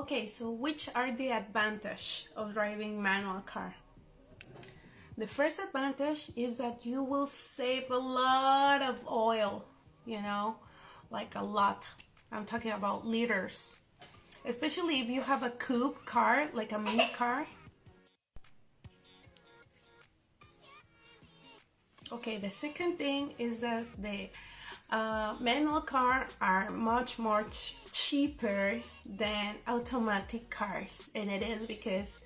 Okay, so which are the advantages of driving manual car? The first advantage is that you will save a lot of oil, you know, like a lot. I'm talking about liters, especially if you have a coupe car, like a mini car. Okay, the second thing is that the manual cars are much more cheaper than automatic cars, and it is because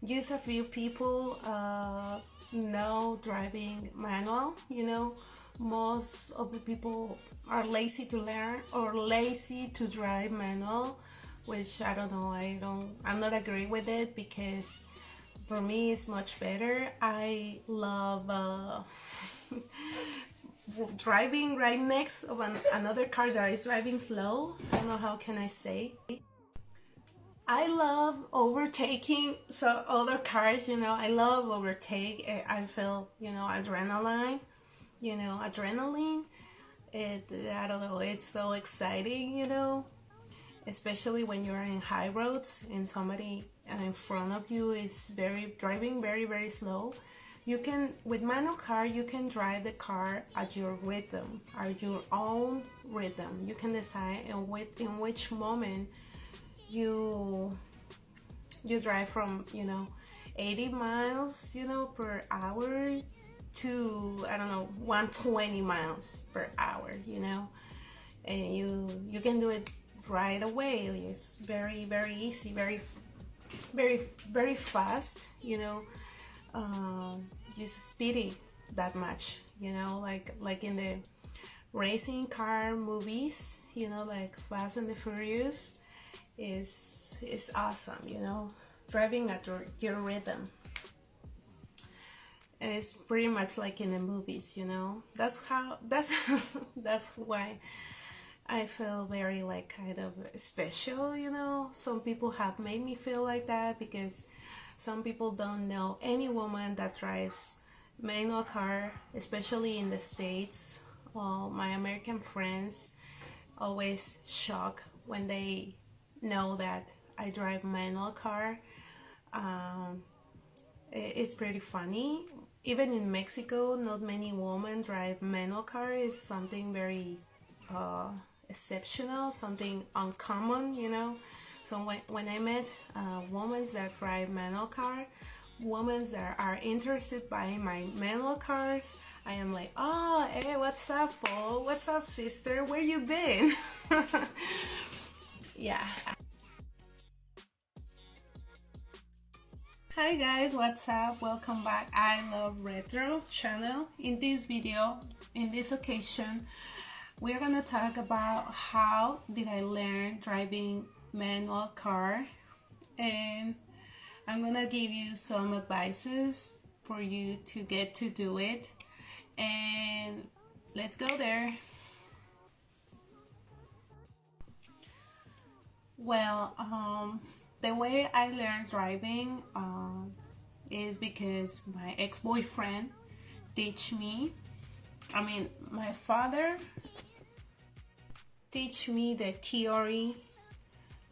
just a few people know driving manual. Most of the people are lazy to learn or lazy to drive manual, which I don't know. I'm not agree with it because for me it's much better. I love driving right next of another car that is driving slow. I don't know how can I say. I love overtaking so other cars. I love overtake. I feel adrenaline. Adrenaline. I don't know. It's so exciting. Especially when you're in high roads and somebody in front of you is driving very slow. With manual car, you can drive the car at your rhythm, at your own rhythm. You can decide in which moment you drive from 80 miles per hour to, I don't know, 120 miles per hour, and you can do it right away. It's very easy, very fast, just speeding that much, like in the racing car movies, like Fast and the Furious is awesome, driving at your rhythm. And it's pretty much like in the movies, that's that's why I feel very kind of special. Some people have made me feel like that because some people don't know any woman that drives manual car, especially in the States. My American friends always shock when they know that I drive manual car. It's pretty funny. Even in Mexico, not many women drive manual car. Is something very exceptional, something uncommon, So when I met women that drive manual car, women that are interested by my manual cars, I am like, oh, hey, what's up, fool? What's up, sister? Where you been? Yeah. Hi guys, what's up? Welcome back. I Love Retro channel. In this video, in this occasion, we're gonna talk about how did I learn driving manual car, and I'm gonna give you some advices for you to get to do it, and let's go there. Well, the way I learned driving is because my ex-boyfriend teach me. My father teach me the theory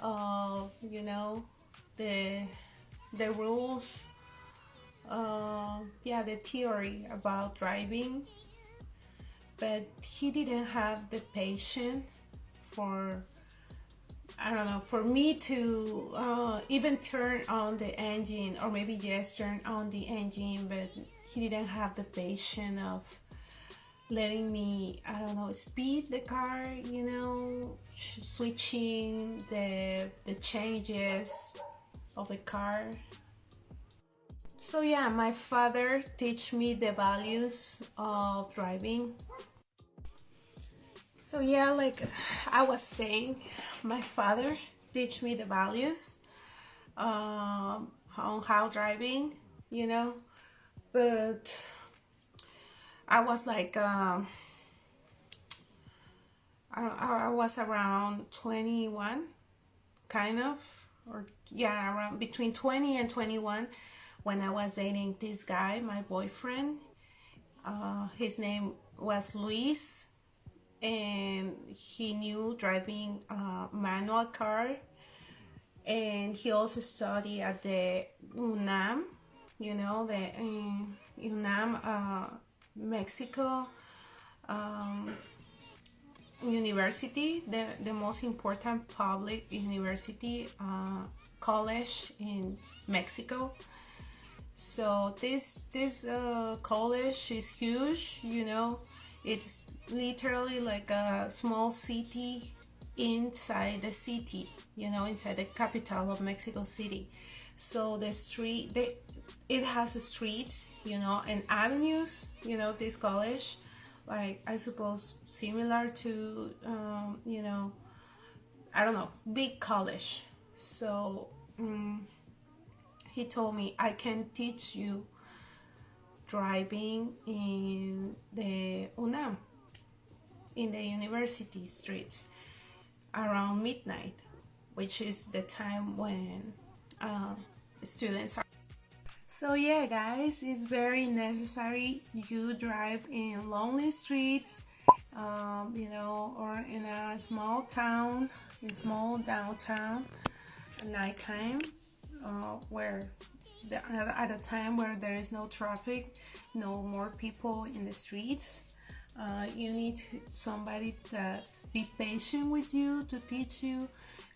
of the rules, the theory about driving, but he didn't have the patience for, I don't know, for me to even turn on the engine, or maybe just turn on the engine, but he didn't have the patience of letting me, I don't know, speed the car, switching the changes of the car. So yeah, my father teach me the values of driving. So yeah, like I was saying, my father teach me the values on how driving, but I was like I was around 21, kind of, or yeah, around between 20 and 21 when I was dating this guy, my boyfriend. His name was Luis, and he knew driving a manual car, and he also studied at the UNAM, the UNAM, Mexico, um, university, the most important public university, college in Mexico. So this college is huge. It's literally like a small city inside the city, inside the capital of Mexico City. So it has streets, and avenues, this college, like I suppose similar to, I don't know, big college. So he told me, I can teach you driving in the UNAM, in the university streets, around midnight, which is the time when students are. So yeah, guys, it's very necessary you drive in lonely streets, or in a small town, in small downtown, at nighttime, where at a time where there is no traffic, no more people in the streets. You need somebody that be patient with you to teach you,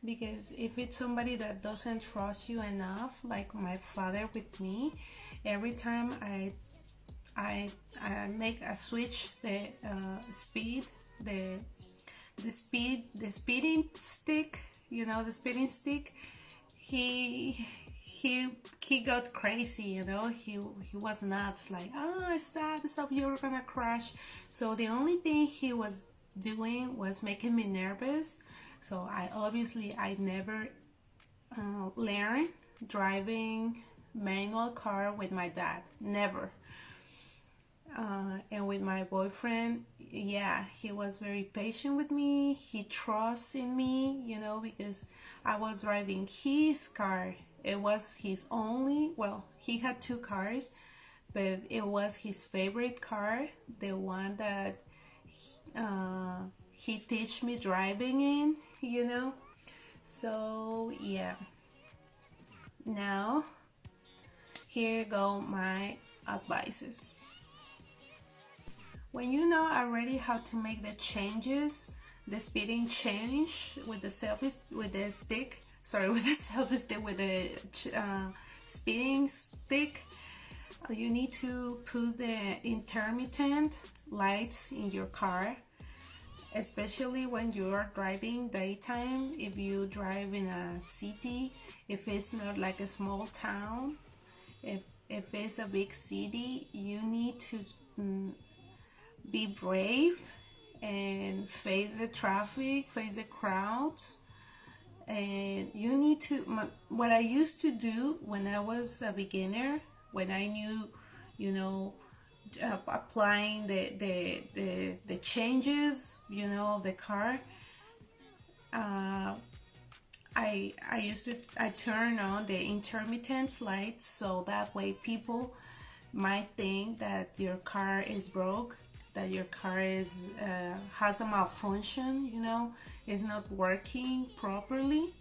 because if it's somebody that doesn't trust you enough, like my father with me, every time I make a switch, the speeding stick, the speeding stick, he got crazy, he was nuts, like, oh, stop, you're gonna crash. So the only thing he was doing was making me nervous. So I never learned driving manual car with my dad, never. And with my boyfriend, yeah, he was very patient with me. He trusts in me, because I was driving his car. It was his only, well, he had two cars, but it was his favorite car, the one that he teach me driving in, So yeah, now here go my advices. When you know already how to make the changes, the speeding change with the stick, with the speeding stick, you need to put the intermittent lights in your car, especially when you are driving daytime. If you drive in a city, if it's not like a small town, if it's a big city, you need to be brave and face the traffic, face the crowds. And you need to, what I used to do when I was a beginner, when I knew, applying the changes, of the car, I turn on the intermittent lights, so that way people might think that your car is broke, that your car is has a malfunction, is not working properly,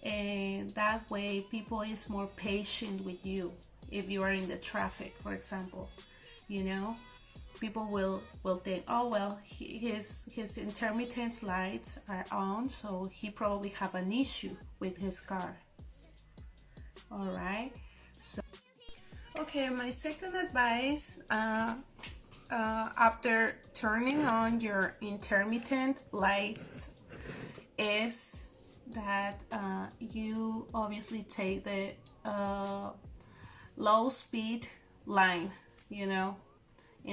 and that way people is more patient with you. If you are in the traffic, for example, people will think, oh well, his intermittent lights are on, so he probably have an issue with his car. All right, so okay, my second advice, after turning on your intermittent lights, is that you obviously take the low speed line, in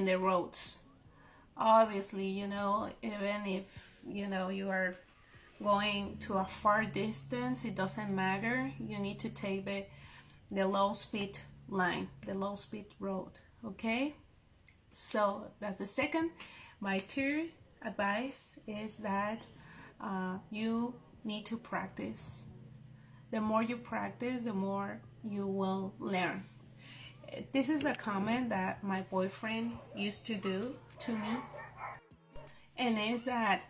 the roads. Obviously, even if you are going to a far distance, it doesn't matter. You need to take the low speed line, the low speed road. Okay, so that's the second. My third advice is that you need to practice. The more you practice, the more you will learn. This is a comment that my boyfriend used to do to me, and is that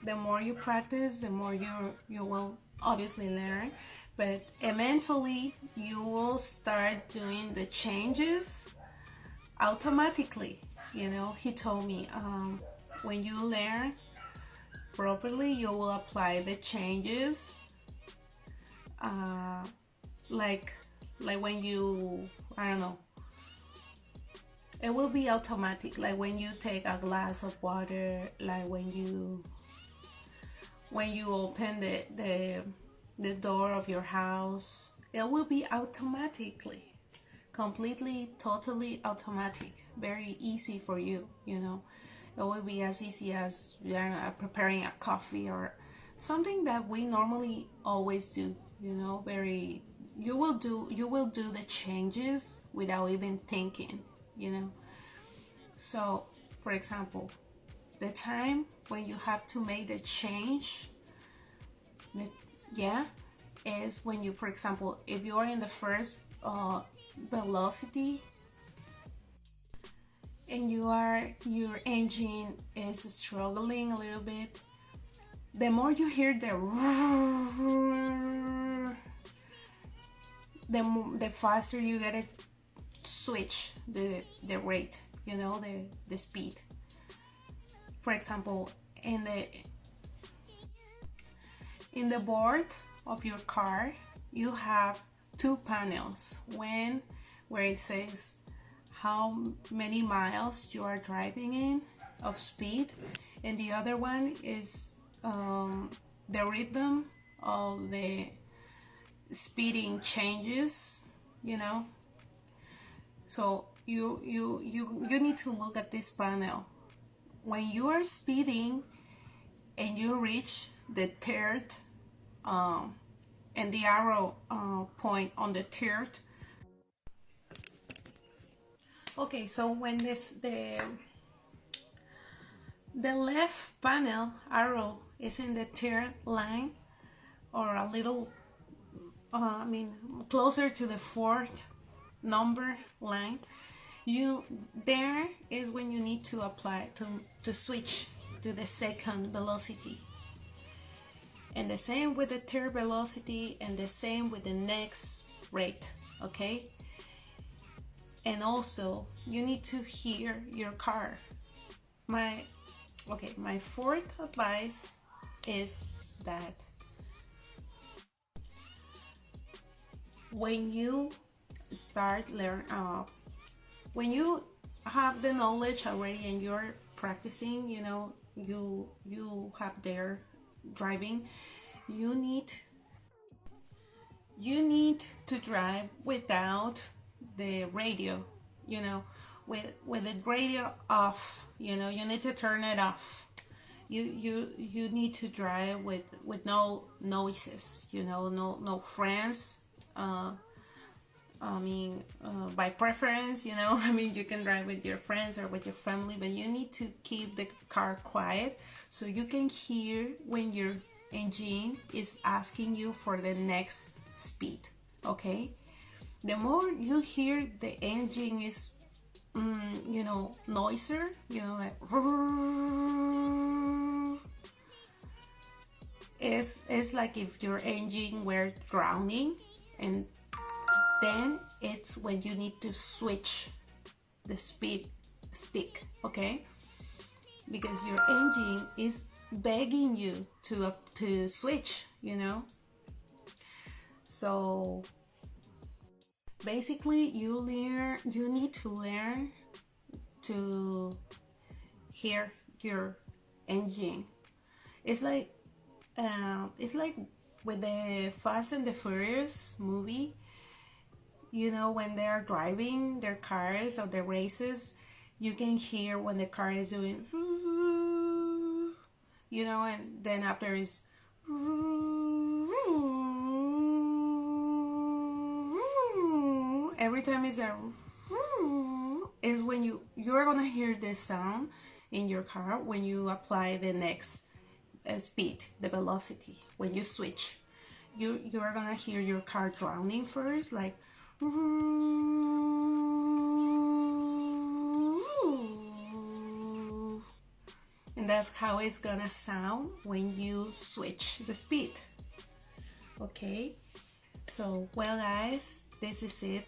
the more you practice, the more you will obviously learn, but eventually you will start doing the changes automatically. You know, he told me, when you learn properly, you will apply the changes, like when you, I don't know, it will be automatic, like when you take a glass of water, like when you open the door of your house, it will be automatically, completely, totally automatic, very easy for you. You know, it will be as easy as preparing a coffee or something that we normally always do. You know, very, you will do the changes without even thinking. You know, so for example, the time when you have to make the change, is when you, for example, if you are in the first velocity and your engine is struggling a little bit, the more you hear the faster you gotta switch the rate, you know, the speed. For example, in the board of your car, you have two panels, one where it says how many miles you are driving in of speed, and the other one is the rhythm of the speeding changes, you know. So you need to look at this panel when you are speeding and you reach the third and the arrow point on the third. Okay, so when the left panel arrow is in the third line, or a little closer to the fourth number line, there is when you need to apply to switch to the second velocity, and the same with the third velocity, and the same with the next rate. Okay, and also you need to hear your car. My fourth advice is that when you start when you have the knowledge already and you're practicing, you know, you have their driving, you need to drive without the radio, you know, with the radio off. You know, you need to turn it off. You need to drive with no noises, you know, no friends. By preference, you know, you can drive with your friends or with your family, but you need to keep the car quiet so you can hear when your engine is asking you for the next speed. Okay, the more you hear the engine is noiser, you know, like it's like if your engine were drowning, and then it's when you need to switch the speed stick. Okay, because your engine is begging you to switch, you know. So basically you need to learn to hear your engine. It's like with the Fast and the Furious movie, you know, when they're driving their cars or their races, you can hear when the car is doing, you know, and then after is, every time is a, is when you're gonna hear this sound in your car when you apply the next speed, the velocity. When you switch, you're gonna hear your car drowning first, like, and that's how it's gonna sound when you switch the speed. Okay, so well guys, this is it.